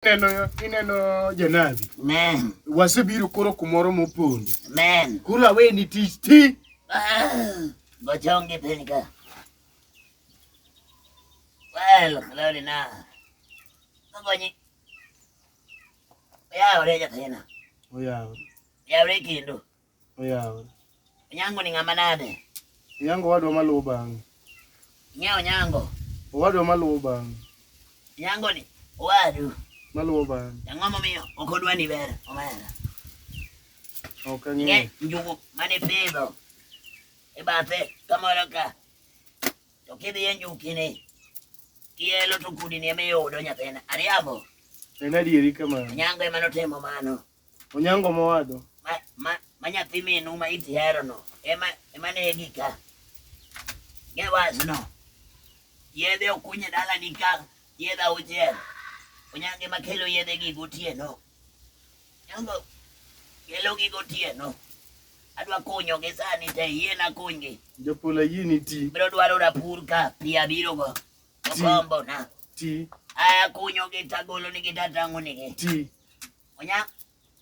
Ineno janabi. Man. Wasebiro koro kumoro mopondo. Man. Kuro aweni tich ti. Bochonge penika. Well, Claudia na. Ngonyi. Ya oreja tena. Oya. Ya oreki ndo. Oya. Onyango ni ngama nade? Onyango wadwa maluwo bang. Onyango. Wadwa maluwo bang. Onyango ni wadu. Maluwo bang. Yangomo miyo okodwa ni ber omera. Okay. Njugu mane pedo. Ebate kamoroka. To kidhi enju kine. Kielo to kudi ni meyodo nyathina. Ariabo. Enadieri kama. Onyango ema notimo mano. Onyango mowado. Nyathi minu ma iti hero no. Ema ne gika. Gewas no. Yedhe okunye dala nika. Yedha ujiel. Onyango ema kelo yedhe gigotie no. Onyango kelo gigotie no. Adwa kunyo gi sani te yiena kunygi. Japula yini ti. Biro dwaro rapur ka pia biro go. Okombo na. Ti. Aya kunyo gi tagolo ni gitatango ni. Ti.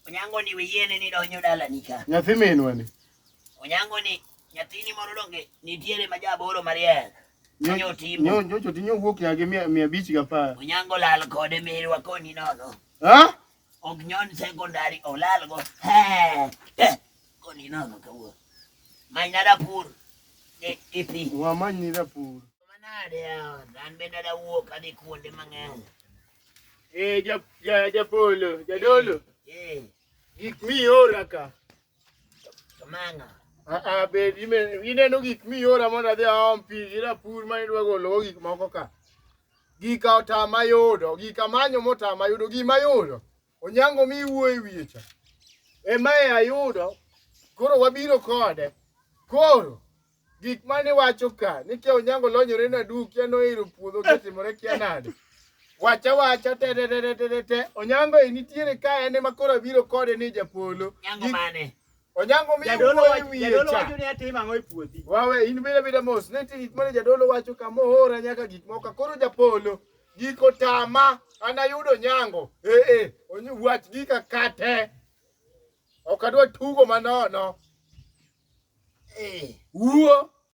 Onyango ni wiyiene ni donyo dala nika. Nyathi minwa ni. Onyango ni nyathini moro donge nitiere majaboro mariel. Nyo timo. Nyo tinyo wuok yage 510. Onyango lal kode mirwa koni nono. Ha? Ognyon secondary olal go. Koni nono kawo. Mainada pur. Ipi. Wamanyi rapur. Manade ya dan benda da wuok adi kuonde mang'eny. Japolo, jadolo. Gik miora ka. Kamanga. Be ineno gik miora mondo adhi aom pi gi rapur ma idwa golo gik moko ka. Gika otama yudo, gika manyo motama yudo, gima yudo. Onyango mi wuoyi wiye cha. Emae ayudo, koro wabiro kode. Koro gik mane wacho ka, nikia Onyango lonyore na duk ya no iro puodho ketimore kia nade. Wacha te. Onyango initiere ka ene makoro biro kode ni Japolo. Onyango mane? Onyango mi wuoyi wiye cha. Jadolo wacho ni atima ang'o e puothi. Wawe in beda mos. Neti gik mane jadolo wacho ka mohora nyaka gik moko. Koro Japolo giko tama anayudo Onyango. Onyi wach gika kate. Okadwa tugo manono. Uo.